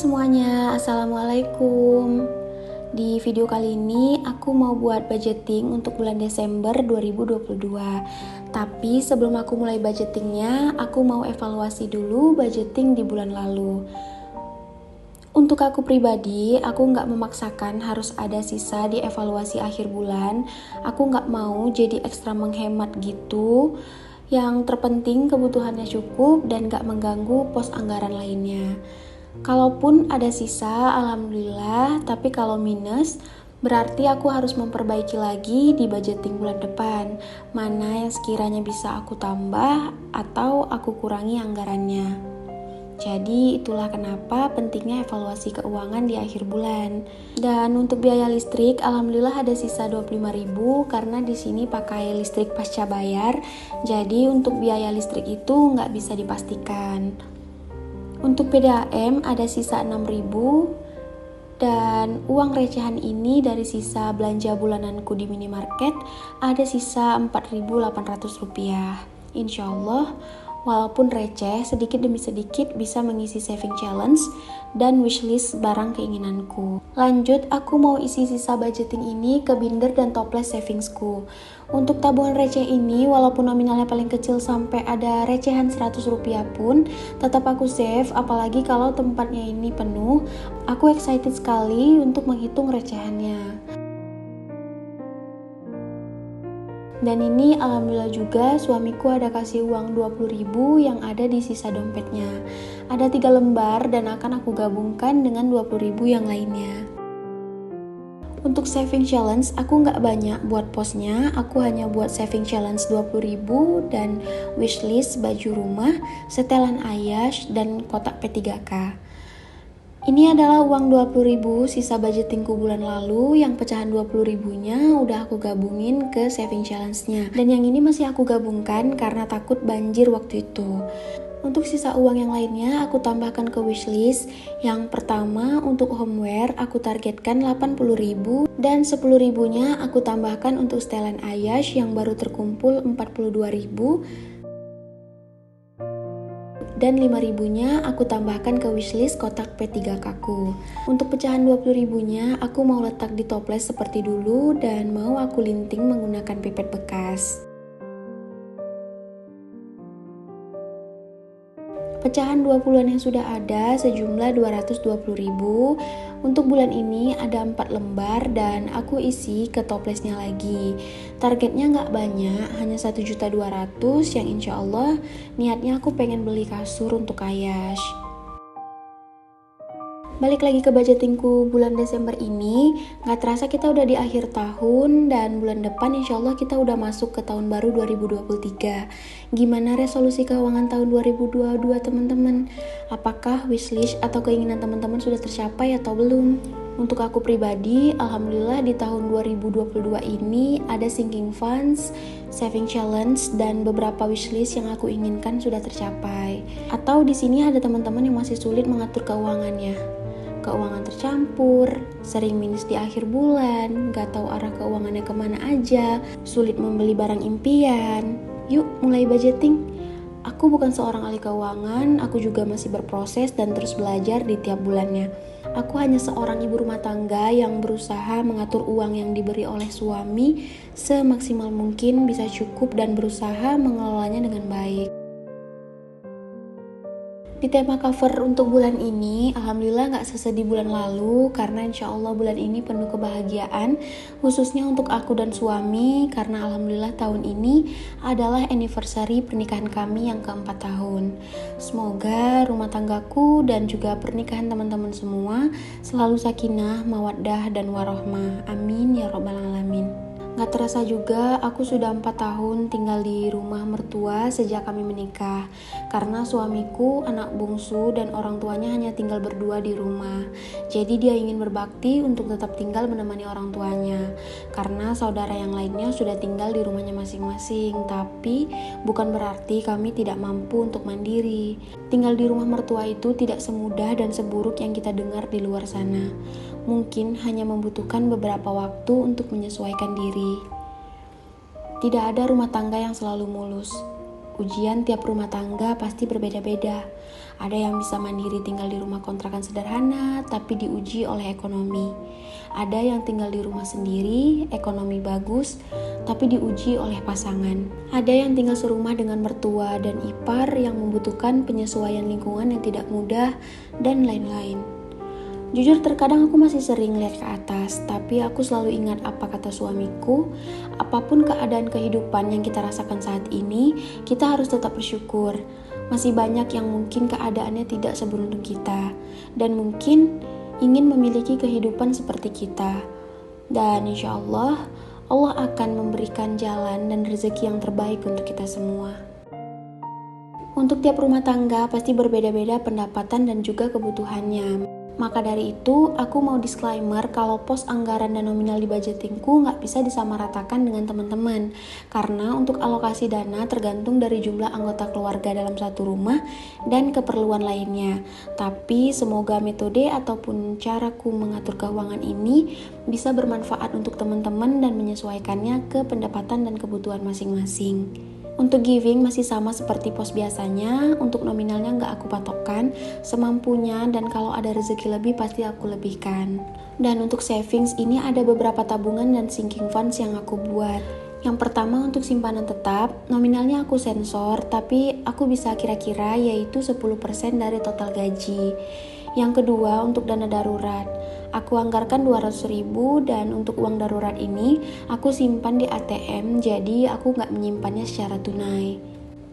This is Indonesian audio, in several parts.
Semuanya, Assalamualaikum. Di video kali ini aku mau buat budgeting untuk bulan Desember 2022. Tapi sebelum aku mulai budgetingnya, aku mau evaluasi dulu budgeting di bulan lalu. Untuk aku pribadi, aku nggak memaksakan harus ada sisa di evaluasi akhir bulan. Aku nggak mau jadi ekstra menghemat gitu. Yang terpenting kebutuhannya cukup dan nggak mengganggu pos anggaran lainnya. Kalaupun ada sisa, alhamdulillah, tapi kalau minus, berarti aku harus memperbaiki lagi di budgeting bulan depan. Mana yang sekiranya bisa aku tambah atau aku kurangi anggarannya. Jadi itulah kenapa pentingnya evaluasi keuangan di akhir bulan. Dan untuk biaya listrik, alhamdulillah ada sisa 25.000 karena di sini pakai listrik pasca bayar. Jadi untuk biaya listrik itu nggak bisa dipastikan. Untuk PDAM ada sisa 6.000 dan uang recehan ini dari sisa belanja bulananku di minimarket ada sisa Rp4.800. Insya Allah, walaupun receh, sedikit demi sedikit bisa mengisi saving challenge dan wishlist barang keinginanku. Lanjut, aku mau isi sisa budgeting ini ke binder dan toples savingsku. Untuk tabungan receh ini, walaupun nominalnya paling kecil sampai ada recehan Rp100 pun, tetap aku save, apalagi kalau tempatnya ini penuh. Aku excited sekali untuk menghitung recehannya. Dan ini alhamdulillah juga suamiku ada kasih uang 20.000 yang ada di sisa dompetnya. Ada 3 lembar dan akan aku gabungkan dengan 20.000 yang lainnya. Untuk saving challenge, aku nggak banyak buat posnya, aku hanya buat saving challenge 20.000 dan wishlist baju rumah, setelan Ayash, dan kotak P3K. Ini adalah uang 20.000 sisa budgetingku bulan lalu, yang pecahan 20.000-nya udah aku gabungin ke saving challenge-nya. Dan yang ini masih aku gabungkan karena takut banjir waktu itu. Untuk sisa uang yang lainnya aku tambahkan ke wishlist. Yang pertama untuk homeware aku targetkan 80.000 dan 10.000-nya aku tambahkan untuk setelan Ayash yang baru terkumpul 42.000 dan 5.000-nya aku tambahkan ke wishlist kotak P3K ku. Untuk pecahan 20.000-nya aku mau letak di toples seperti dulu dan mau aku linting menggunakan pipet bekas. Pecahan 20-an yang sudah ada sejumlah 220.000. Untuk bulan ini ada 4 lembar dan aku isi ke toplesnya lagi. Targetnya nggak banyak, hanya 1.200.000 yang insya Allah niatnya aku pengen beli kasur untuk Ayash. Balik lagi ke budgetingku bulan Desember ini, gak terasa kita udah di akhir tahun dan bulan depan insya Allah kita udah masuk ke tahun baru 2023. Gimana resolusi keuangan tahun 2022 teman-teman? Apakah wishlist atau keinginan teman-teman sudah tercapai atau belum? Untuk aku pribadi, alhamdulillah di tahun 2022 ini ada sinking funds, saving challenge, dan beberapa wishlist yang aku inginkan sudah tercapai. Atau di sini ada teman-teman yang masih sulit mengatur keuangannya. Keuangan tercampur, sering minus di akhir bulan, gak tahu arah keuangannya kemana aja, sulit membeli barang impian. Yuk mulai budgeting. Aku bukan seorang ahli keuangan, aku juga masih berproses dan terus belajar di tiap bulannya. Aku hanya seorang ibu rumah tangga yang berusaha mengatur uang yang diberi oleh suami semaksimal mungkin bisa cukup dan berusaha mengelolanya dengan baik. Di tema cover untuk bulan ini, alhamdulillah gak sesedih bulan lalu karena insya Allah bulan ini penuh kebahagiaan, khususnya untuk aku dan suami karena alhamdulillah tahun ini adalah anniversary pernikahan kami yang ke-4 tahun. Semoga rumah tanggaku dan juga pernikahan teman-teman semua selalu sakinah, mawaddah, dan warohmah. Amin ya robbal alamin. Gak terasa juga aku sudah 4 tahun tinggal di rumah mertua sejak kami menikah. Karena suamiku anak bungsu dan orang tuanya hanya tinggal berdua di rumah. Jadi dia ingin berbakti untuk tetap tinggal menemani orang tuanya. Karena saudara yang lainnya sudah tinggal di rumahnya masing-masing. Tapi bukan berarti kami tidak mampu untuk mandiri. Tinggal di rumah mertua itu tidak semudah dan seburuk yang kita dengar di luar sana. Mungkin hanya membutuhkan beberapa waktu untuk menyesuaikan diri. Tidak ada rumah tangga yang selalu mulus. Ujian tiap rumah tangga pasti berbeda-beda. Ada yang bisa mandiri tinggal di rumah kontrakan sederhana tapi diuji oleh ekonomi. Ada yang tinggal di rumah sendiri, ekonomi bagus, tapi diuji oleh pasangan. Ada yang tinggal serumah dengan mertua dan ipar yang membutuhkan penyesuaian lingkungan yang tidak mudah, dan lain-lain. Jujur terkadang aku masih sering lihat ke atas, tapi aku selalu ingat apa kata suamiku, apapun keadaan kehidupan yang kita rasakan saat ini, kita harus tetap bersyukur. Masih banyak yang mungkin keadaannya tidak seberuntung kita, dan mungkin ingin memiliki kehidupan seperti kita. Dan insya Allah akan memberikan jalan dan rezeki yang terbaik untuk kita semua. Untuk tiap rumah tangga pasti berbeda-beda pendapatan dan juga kebutuhannya. Maka dari itu, aku mau disclaimer kalau pos anggaran dan nominal di budgetingku nggak bisa disamaratakan dengan teman-teman. Karena untuk alokasi dana tergantung dari jumlah anggota keluarga dalam satu rumah dan keperluan lainnya. Tapi semoga metode ataupun caraku mengatur keuangan ini bisa bermanfaat untuk teman-teman dan menyesuaikannya ke pendapatan dan kebutuhan masing-masing. Untuk giving masih sama seperti pos biasanya, untuk nominalnya nggak aku patokkan, semampunya dan kalau ada rezeki lebih pasti aku lebihkan. Dan untuk savings ini ada beberapa tabungan dan sinking funds yang aku buat. Yang pertama untuk simpanan tetap, nominalnya aku sensor, tapi aku bisa kira-kira yaitu 10% dari total gaji. Yang kedua untuk dana darurat, aku anggarkan 200.000 dan untuk uang darurat ini aku simpan di ATM, jadi aku nggak menyimpannya secara tunai.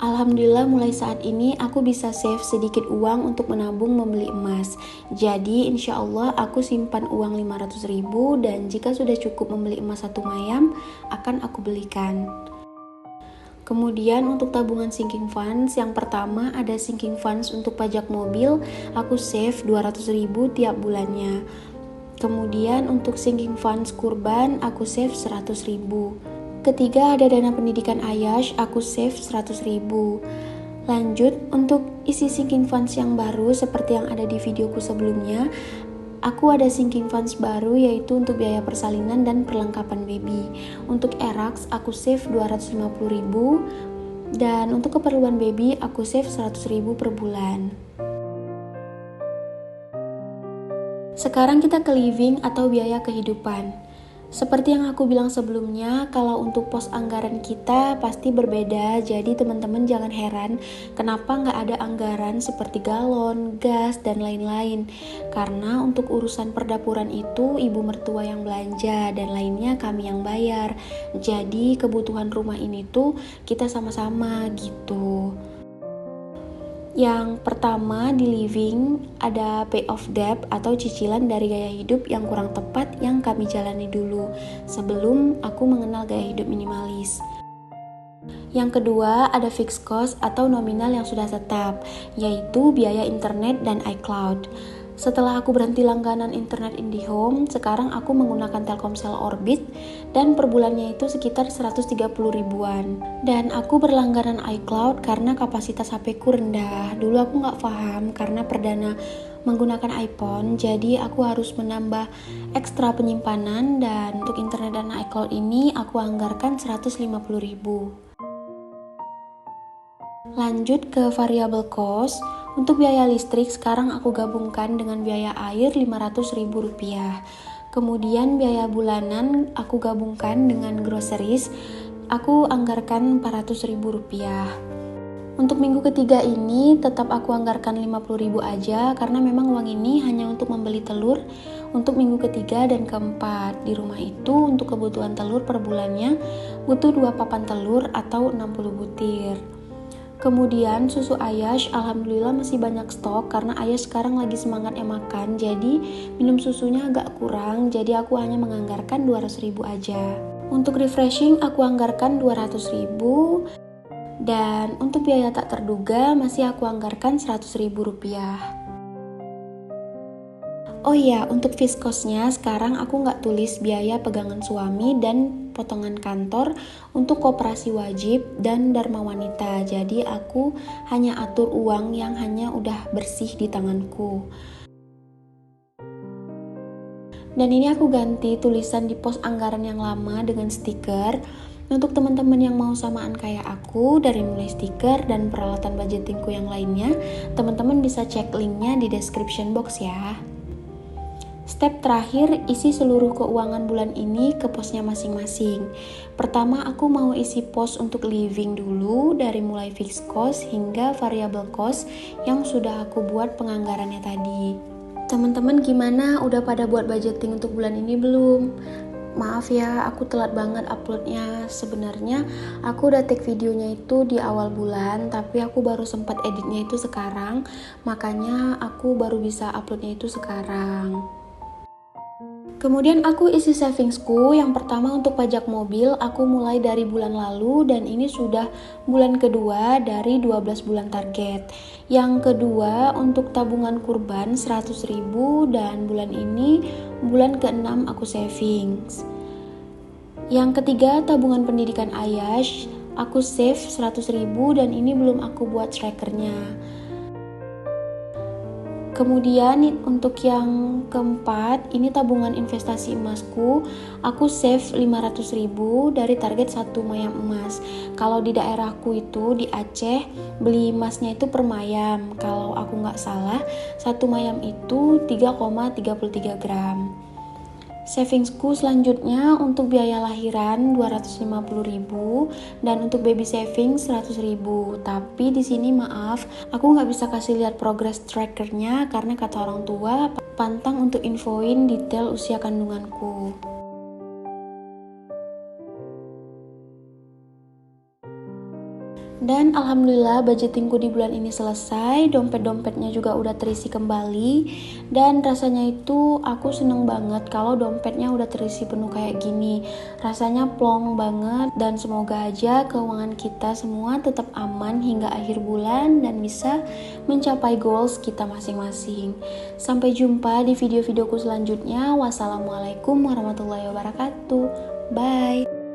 Alhamdulillah mulai saat ini aku bisa save sedikit uang untuk menabung membeli emas. Jadi insya Allah aku simpan uang 500.000 dan jika sudah cukup membeli emas 1 mayam akan aku belikan. Kemudian untuk tabungan sinking funds, yang pertama ada sinking funds untuk pajak mobil, aku save 200.000 tiap bulannya. Kemudian untuk sinking funds kurban, aku save 100.000. Ketiga ada dana pendidikan Ayash, aku save 100.000. Lanjut, untuk isi sinking funds yang baru seperti yang ada di videoku sebelumnya, aku ada sinking funds baru yaitu untuk biaya persalinan dan perlengkapan baby. Untuk erax aku save 250.000 dan untuk keperluan baby aku save 100.000 per bulan. Sekarang kita ke living atau biaya kehidupan. Seperti yang aku bilang sebelumnya, kalau untuk pos anggaran kita pasti berbeda, jadi teman-teman jangan heran kenapa nggak ada anggaran seperti galon, gas, dan lain-lain. Karena untuk urusan perdapuran itu ibu mertua yang belanja dan lainnya kami yang bayar. Jadi kebutuhan rumah ini tuh kita sama-sama gitu. Yang pertama di living ada pay off debt atau cicilan dari gaya hidup yang kurang tepat yang kami jalani dulu sebelum aku mengenal gaya hidup minimalis. Yang kedua ada fixed cost atau nominal yang sudah tetap, yaitu biaya internet dan iCloud. Setelah aku berhenti langganan internet IndiHome, sekarang aku menggunakan Telkomsel Orbit dan per bulannya itu sekitar 130 ribuan. Dan aku berlangganan iCloud karena kapasitas HP ku rendah. Dulu aku nggak paham karena perdana menggunakan iPhone, jadi aku harus menambah ekstra penyimpanan dan untuk internet dan iCloud ini aku anggarkan 150 ribu. Lanjut ke variable cost. Untuk biaya listrik sekarang aku gabungkan dengan biaya air Rp500.000. Kemudian biaya bulanan aku gabungkan dengan groceries, aku anggarkan Rp400.000. Untuk minggu ketiga ini tetap aku anggarkan 50.000 aja karena memang uang ini hanya untuk membeli telur untuk minggu ketiga dan keempat. Di rumah itu untuk kebutuhan telur per bulannya butuh 2 papan telur atau 60 butir. Kemudian susu Ayash alhamdulillah masih banyak stok karena Ayash sekarang lagi semangatnya makan, jadi minum susunya agak kurang, jadi aku hanya menganggarkan 200.000 aja. Untuk refreshing aku anggarkan 200.000 dan untuk biaya tak terduga masih aku anggarkan Rp100.000. Oh iya, untuk fiskosnya sekarang aku nggak tulis biaya pegangan suami dan potongan kantor untuk koperasi wajib dan dharma wanita. Jadi aku hanya atur uang yang hanya udah bersih di tanganku. Dan ini aku ganti tulisan di pos anggaran yang lama dengan stiker. Untuk teman-teman yang mau samaan kayak aku, dari mulai stiker dan peralatan budgetingku yang lainnya, teman-teman bisa cek linknya di description box ya. Step terakhir, isi seluruh keuangan bulan ini ke posnya masing-masing. Pertama, aku mau isi pos untuk living dulu, dari mulai fixed cost hingga variable cost yang sudah aku buat penganggarannya tadi. Teman-teman gimana? Udah pada buat budgeting untuk bulan ini belum? Maaf ya, aku telat banget uploadnya. Sebenarnya aku udah take videonya itu di awal bulan, tapi aku baru sempat editnya itu sekarang. Makanya aku baru bisa uploadnya itu sekarang. Kemudian aku isi savingsku. Yang pertama untuk pajak mobil, aku mulai dari bulan lalu dan ini sudah bulan kedua dari 12 bulan target. Yang kedua untuk tabungan kurban 100.000 dan bulan ini bulan ke-6 aku savings. Yang ketiga tabungan pendidikan Ayash, aku save 100.000 dan ini belum aku buat trackernya. Kemudian untuk yang keempat, ini tabungan investasi emasku. Aku save 500.000 dari target 1 mayam emas. Kalau di daerahku itu di Aceh, beli emasnya itu per mayam. Kalau aku nggak salah, 1 mayam itu 3,33 gram. Savingsku selanjutnya untuk biaya lahiran 250.000 dan untuk baby saving 100.000. Tapi di sini maaf, aku nggak bisa kasih lihat progress trackernya karena kata orang tua pantang untuk infoin detail usia kandunganku. Dan alhamdulillah budgetingku di bulan ini selesai, dompet-dompetnya juga udah terisi kembali. Dan rasanya itu aku seneng banget kalau dompetnya udah terisi penuh kayak gini. Rasanya plong banget dan semoga aja keuangan kita semua tetap aman hingga akhir bulan dan bisa mencapai goals kita masing-masing. Sampai jumpa di video-videoku selanjutnya. Wassalamualaikum warahmatullahi wabarakatuh. Bye.